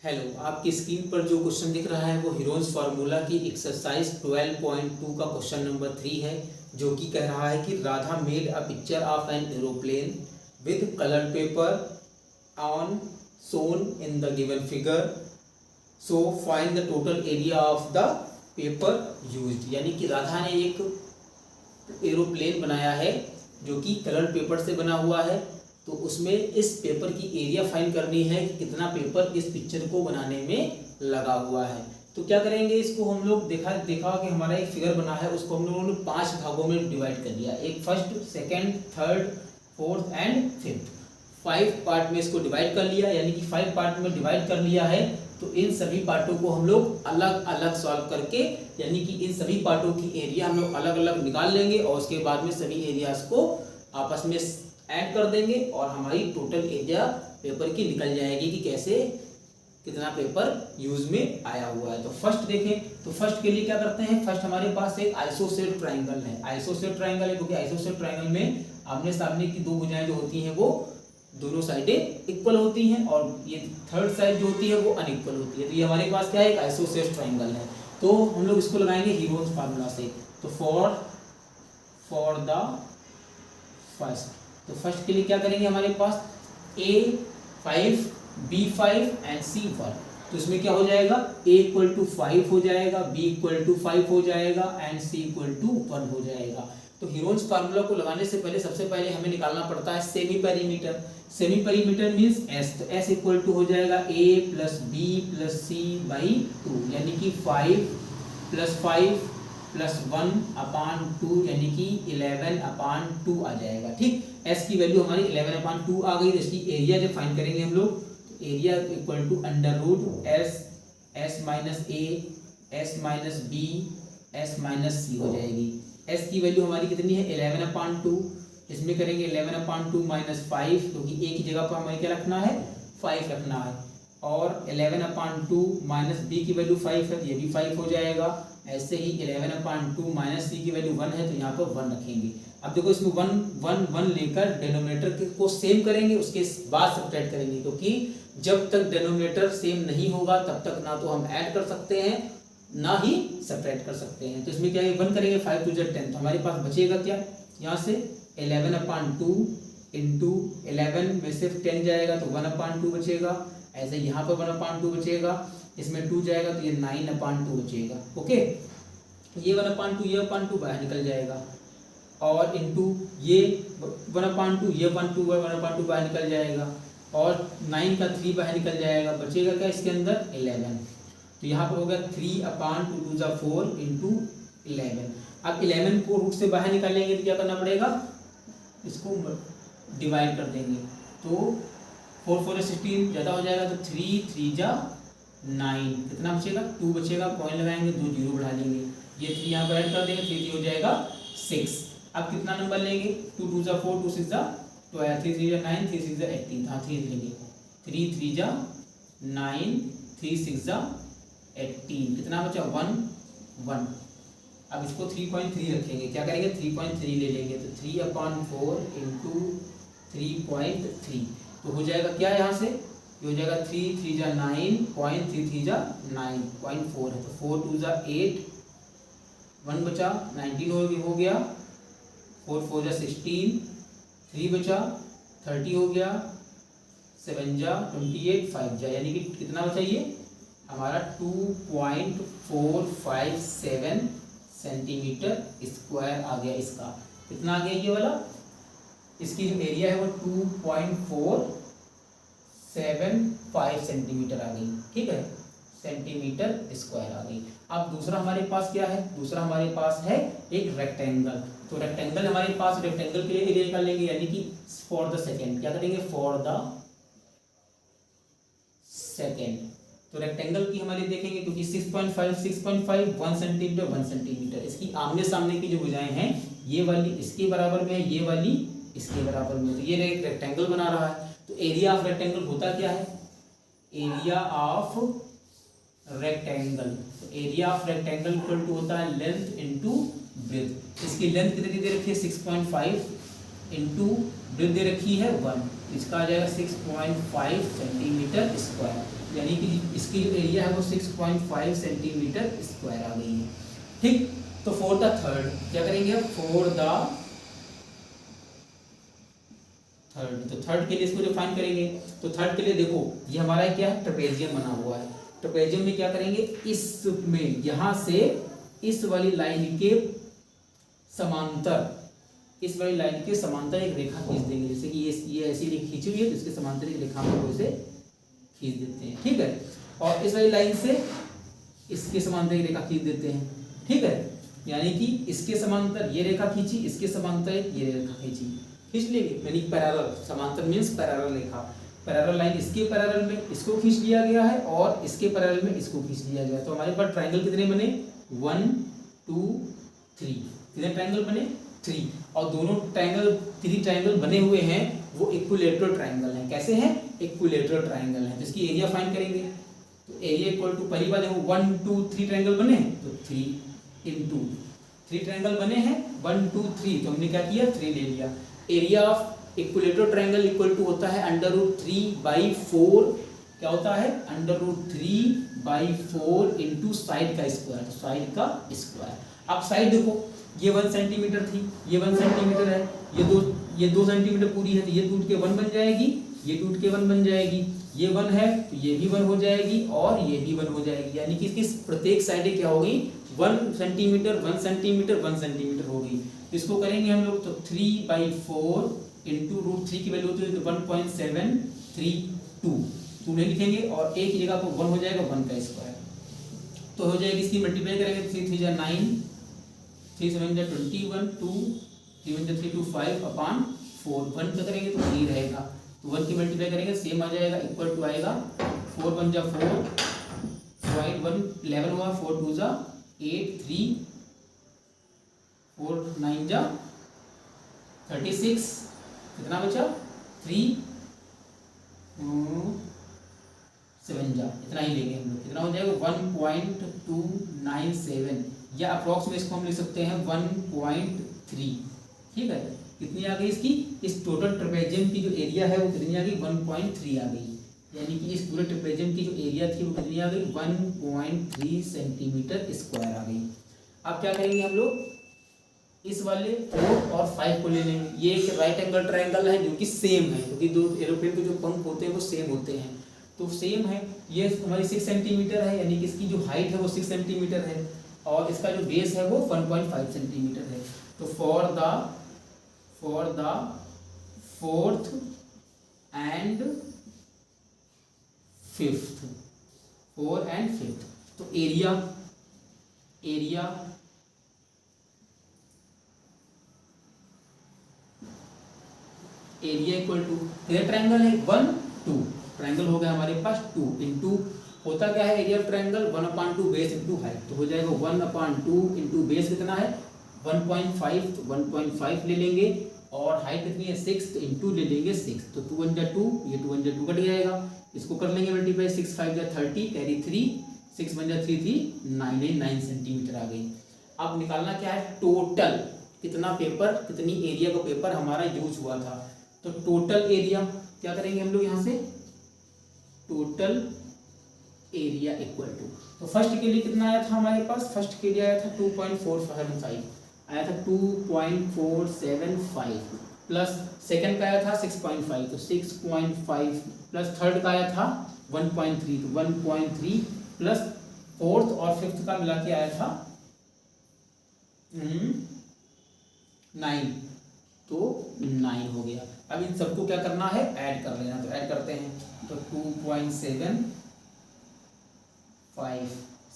Hello, आपकी screen पर जो क्वेश्चन दिख रहा है वो हीरोन्स फार्मूला की एक्सरसाइज 12.2 का क्वेश्चन नंबर 3 है, जो कि कह रहा है कि Radha made a picture of an aeroplane with colour paper on shown in the given figure, so find the total area of the paper used। यानी कि राधा ने एक एरोप्लेन बनाया है जो कि कलर पेपर से बना हुआ है, तो उसमें इस पेपर की एरिया फाइंड करनी है कि कितना पेपर इस पिक्चर को बनाने में लगा हुआ है। तो क्या करेंगे, इसको हम लोग देखा कि हमारा एक फिगर बना है, उसको हम लोगों ने 5 भागों में डिवाइड कर दिया। एक first, second, third, fourth and fifth, 5 part में इसको डिवाइड कर लिया। यानी कि 5 पार्ट में डिवाइड कर लिया है, तो इन सभी पार्टों को हम लोग अलग अलग सॉल्व करके, यानी कि इन सभी पार्टों की एरिया हम लोग अलग अलग निकाल लेंगे और उसके बाद में सभी एरियाज को आपस में ऐड कर देंगे और हमारी टोटल एरिया पेपर की निकल जाएगी कि कैसे कितना पेपर यूज में आया हुआ है। तो फर्स्ट देखें, तो फर्स्ट के लिए क्या करते हैं, फर्स्ट हमारे पास एक आइसोसेलेस ट्राइंगल है। आइसोसेलेस ट्राइंगल है क्योंकि आइसोसेलेस ट्राइंगल में आमने सामने की दो भुजाएं जो होती हैं वो दोनों साइडें इक्वल होती हैं और ये थर्ड साइड जो होती है वो अनइक्वल होती है। तो ये हमारे पास क्या है, एक आइसोसेलेस ट्राइंगल है। तो हम लोग इसको लगाएंगे हीरोन्स फार्मूला से। तो फॉर द फर्स्ट, तो फर्स्ट के लिए क्या करेंगे, हमारे पास A5, B5 एंड C1। तो इसमें क्या हो जाएगा, A इक्वल टू 5 हो जाएगा, B इक्वल टू 5 हो जाएगा एंड C इक्वल टू 1 हो जाएगा। तो हीरोन्स फार्मूला को लगाने से पहले सबसे पहले हमें निकालना पड़ता है semi perimeter. Semi perimeter means S, तो S इक्वल टू हो जाएगा A plus B plus C by 2, यानी कि 5 प्लस 5 प्लस 1 अपान 2, यानी कि 11 अपान 2 आ जाएगा। ठीक, S की वैल्यू हमारी 11 अपान 2 आ गई। तो इसकी एरिया जब फाइंड करेंगे हम लोग, तो area equal to under root S minus A, S minus B, S minus C हो जाएगी। S की वैल्यू हमारी कितनी है, 11 अपान 2। इसमें करेंगे 11 अपान 2 माइनस 5, क्योंकि A की जगह पर हमें क्या रखना है, 5 रखना है। और 11 अपान 2 माइनस B की वैल्यू 5 है, ये भी 5 हो जाएगा। ऐसे ही 11 अपान 2 माइनस C की वैल्यू 1 है, तो यहाँ पर 1 रखेंगे। अब देखो इसमें 1 लेकर डिनोमिनेटर को सेम करेंगे, उसके बाद सब्ट्रैक्ट करेंगे, क्योंकि जब तक डिनोमिनेटर सेम नहीं होगा तब तक ना तो हम ऐड कर सकते हैं ना ही सब्ट्रैक्ट कर सकते हैं। तो इसमें क्या है, 1 करेंगे, 5 टू 10, तो हमारे पास बचेगा क्या, यहाँ से 11 अपान 2 इंटू 11 में सिर्फ 10 जाएगा तो 1 अपान 2 बचेगा। ऐसे यहाँ पर 1 अपान 2 बचेगा, इसमें 2 जाएगा तो ये 9 अपान 2 बचेगा। ओके, ये 1 अपान 2 ये अपान 2 बाहर निकल जाएगा और इंटू ये 1 अपान 2 ये 1 अपान 2 बाहर निकल जाएगा और 9 का 3 बाहर निकल जाएगा। बचेगा क्या इसके अंदर, 11। तो यहाँ पर हो गया 3 अपान 2 टू ज़ा 4 इंटू 11। अब 11 को रूट से बाहर निकालेंगे तो क्या करना पड़ेगा, इसको डिवाइड कर देंगे। तो 4 4 16 ज़्यादा हो जाएगा, तो 3 3 जा 9, कितना बचेगा, 2 बचेगा। पॉइंट लगाएंगे, 2 जीरो बढ़ा लेंगे, ये 3 यहाँ पर ऐड कर देंगे, 3 हो जाएगा 6। अब कितना नंबर लेंगे, 2 2 जा 4, 2 6 जा 12, 3 3 जा 9, 3 6 जा 18। हाँ 3 लेंगे, 3 3 जा 9, 3 6 जा 18, कितना बचा 1 1। अब इसको 3.3 रखेंगे, क्या करेंगे 3.3 ले लेंगे, तो 3 अपान 4 इंटू 3.3, तो हो जाएगा क्या यहाँ से, ये हो जाएगा 3 3 जा 9.33 जा 9.4 है, तो 4 2 जा 8, 1 बचा 19 हो गया, 4 4 जा 16, 3 बचा 30 हो गया, 7 जा 28, 5 जा, यानी कि कितना बचा ये हमारा 2.457 सेंटीमीटर स्क्वायर आ गया। इसका कितना आ गया ये वाला, इसकी जो एरिया है वो 2.475 सेंटीमीटर आ गई। ठीक है, सेंटीमीटर स्क्वायर आ गई। अब दूसरा हमारे पास क्या है, दूसरा हमारे पास है एक रेक्टेंगल। तो रेक्टेंगल हमारे पास, रेक्टेंगल के लिए एरिया निकाल लेंगे, यानी कि फॉर द सेकेंड क्या करेंगे, फॉर द सेकेंड। तो रेक्टेंगल की हमारे देखेंगे, क्योंकि 6.5 1 सेंटीमीटर 1 सेंटीमीटर, इसकी आमने सामने की जो भुजाएं हैं ये वाली इसके बराबर में है, ये वाली इसके बराबर में, तो ये एक रेक्टेंगल बना रहा है। तो एरिया ऑफ रेक्टेंगल होता क्या है, एरिया ऑफ रेक्टेंगल, तो area of rectangle equal to होता है लेंथ इनटू ब्रेथ। इसकी लेंथ कितनी दे रखी है, 6.5 इंटू ब्रेथ दे रखी है 1, इसका आ जाएगा 6.5 सेंटीमीटर स्क्वायर, यानी कि इसकी जो एरिया है वो 6.5 सेंटीमीटर स्क्वायर आ गई है। ठीक, तो फॉर द थर्ड क्या करेंगे, फॉर द थर्ड, तो थर्ड के लिए इसको डिफाइन करेंगे। तो थर्ड के लिए देखो ये हमारा क्या है, ट्रेपेजियम बना हुआ है। ट्रेपेजियम में क्या करेंगे, इसमें यहाँ से इस वाली लाइन के समांतर, इस वाली लाइन के समांतर एक रेखा खींच देंगे। जैसे कि ये ऐसी रेखा खींची हुई है, तो इसके समांतर एक रेखा को इसे खींच देते हैं। ठीक है, और इस वाली लाइन से इसके समांतर एक रेखा खींच देते हैं। ठीक है, यानी कि इसके समांतर ये रेखा खींची, इसके समांतर ये रेखा खींच लेंगे, यानी पैरेलल, समांतर मींस पैरेलल रेखा, पैरेलल लाइन इसके पैरेलल में इसको खींच लिया गया है और इसके पैरेलल में इसको खींच लिया गया है। तो हमारे पास ट्रायंगल कितने बने, 1 2 3, कितने ट्रायंगल बने, 3, और दोनों ट्रायंगल, 3 ट्रायंगल बने हुए हैं वो इक्विलैटरल ट्रायंगल हैं। कैसे हैं, इक्विलैटरल ट्रायंगल हैं। जिसकी एरिया फाइंड करेंगे, तो एरिया इक्वल टू, पहली बात देखो 1 2 3 ट्रायंगल बने हैं, तो 3 इंटू 3 ट्रायंगल बने हैं 1 2 3, तो हमने क्या किया, 3 ले लिया। Area of equilateral triangle equal to होता है √3/4, क्या होता है, √3/4 इंटू साइड का स्क्वायर, तो साइड का स्क्वायर। अब साइड देखो, ये 1 सेंटीमीटर थी, ये 1 सेंटीमीटर है, ये 2 सेंटीमीटर पूरी है, तो ये टूट के 1 बन जाएगी, ये टूट के 1 बन जाएगी, ये 1 है तो ये भी 1 हो जाएगी और ये भी 1 हो जाएगी, यानी कि इसकी प्रत्येक साइड क्या हो गई, 1 सेंटीमीटर 1 सेंटीमीटर 1 सेंटीमीटर हो गई। इसको करेंगे हम लोग, तो 3/4 इंटू √3 की वैल्यू होती है 1.732, 2 नहीं लिखेंगे और एक ही जगह पर 1 हो जाएगा, 1 का स्क्वायर, तो हो जाएगी, इसकी मल्टीप्लाई करेंगे 3 3 9, 3 7 21, 2 3 1 3 2 5/4, 1 क्या करेंगे तो 3 रहेगा, तो 1 की मल्टीप्लाई करेंगे सेम आ जाएगा, इक्वल टू आएगा 4 1 जा 4, 1 11 हुआ, 4 2 जा 8, 3 4 9 जा 36, कितना बचा 3 7 जा, इतना ही लेंगे हम लोग, कितना हो जाएगा 1.297, या अप्रॉक्स में इसको हम लिख सकते हैं 1.3। ठीक है, कितनी आ गई इसकी, इस टोटल ट्रेपेजियम की जो एरिया है वो कितनी आ गई, 1.3 आ गई, यानी कि इस पूरे ट्रेपेजियम की जो एरिया थी वो कितनी आ गई, 1.3 सेंटीमीटर स्क्वायर आ गई। अब क्या करेंगे हम लोग, इस वाले 4 और 5 को ले लेंगे। ये एक राइट एंगल ट्रायंगल है जो कि सेम है, क्योंकि दो एरोप्लेन के जो पंख होते हैं वो सेम होते हैं, तो सेम है। ये हमारी 6 सेंटीमीटर है, यानी कि इसकी जो हाइट है वो 6 सेंटीमीटर है और इसका जो बेस है वो 1.5 सेंटीमीटर है। तो for the 4th and 5th, 4 and 5th, तो एरिया इक्वल टू, ये ट्रायंगल है 1 2, ट्रायंगल हो गया हमारे पास 2 इंटू, होता क्या है area of triangle 1/2 base into height, तो हो जाएगा 1/2 इंटू बेस कितना है 1.5, तो 1.5 ले लेंगे और हाइट कितनी है 6, तो इंटू ले लेंगे 6, तो 2 1 जा 2, ये 2 1 जा 2 कट जाएगा, इसको कर लेंगे मल्टीप्लाई, 6 5 जा 30, कैरी 3, 6 1 जा 3 3 9 सेंटीमीटर आ गई। अब निकालना क्या है, टोटल कितना पेपर, कितनी एरिया का पेपर हमारा यूज हुआ था, तो टोटल एरिया क्या करेंगे हम लोग यहाँ से, टोटल एरिया इक्वल टू, तो फर्स्ट के लिए कितना आया था हमारे पास, फर्स्ट के लिए आया था 2.475 आया था, 2.475 प्लस सेकंड का आया था 6.5, तो 6.5 प्लस थर्ड का आया था 1.3, तो 1.3 प्लस फोर्थ और फिफ्थ का मिला के आया था 9, तो 9 हो गया। अब इन सबको क्या करना है, ऐड कर लेना, तो ऐड करते हैं, तो 2.75,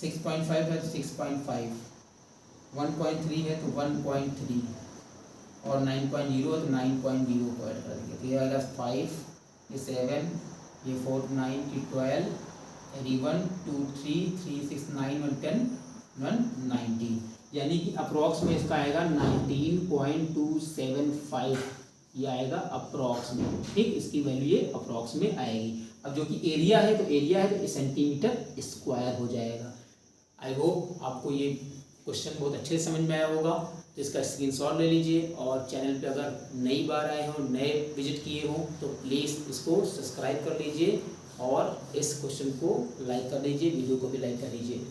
6.5 है तो 6.5, 1.3 है तो 1.3 और 9.0 है तो 9.0 को ऐड कर देंगे, तो ये आएगा 5, ये 7, ये 4 9 ये 12, ये 1 2 3 3 6 9 1 10 1 19, यानी कि अप्रॉक्स में इसका आएगा 19.275, ये आएगा अप्रॉक्स में। ठीक, इसकी वैल्यू ये अप्रॉक्स में आएगी। अब जो कि एरिया है तो सेंटीमीटर स्क्वायर हो जाएगा। आई होप आपको ये क्वेश्चन बहुत अच्छे से समझ में आया होगा, तो इसका स्क्रीनशॉट ले लीजिए और चैनल पे अगर नई बार आए हों, नए विजिट किए हों तो प्लीज़ इसको सब्सक्राइब कर लीजिए और इस क्वेश्चन को लाइक कर लीजिए, वीडियो को भी लाइक कर लीजिए।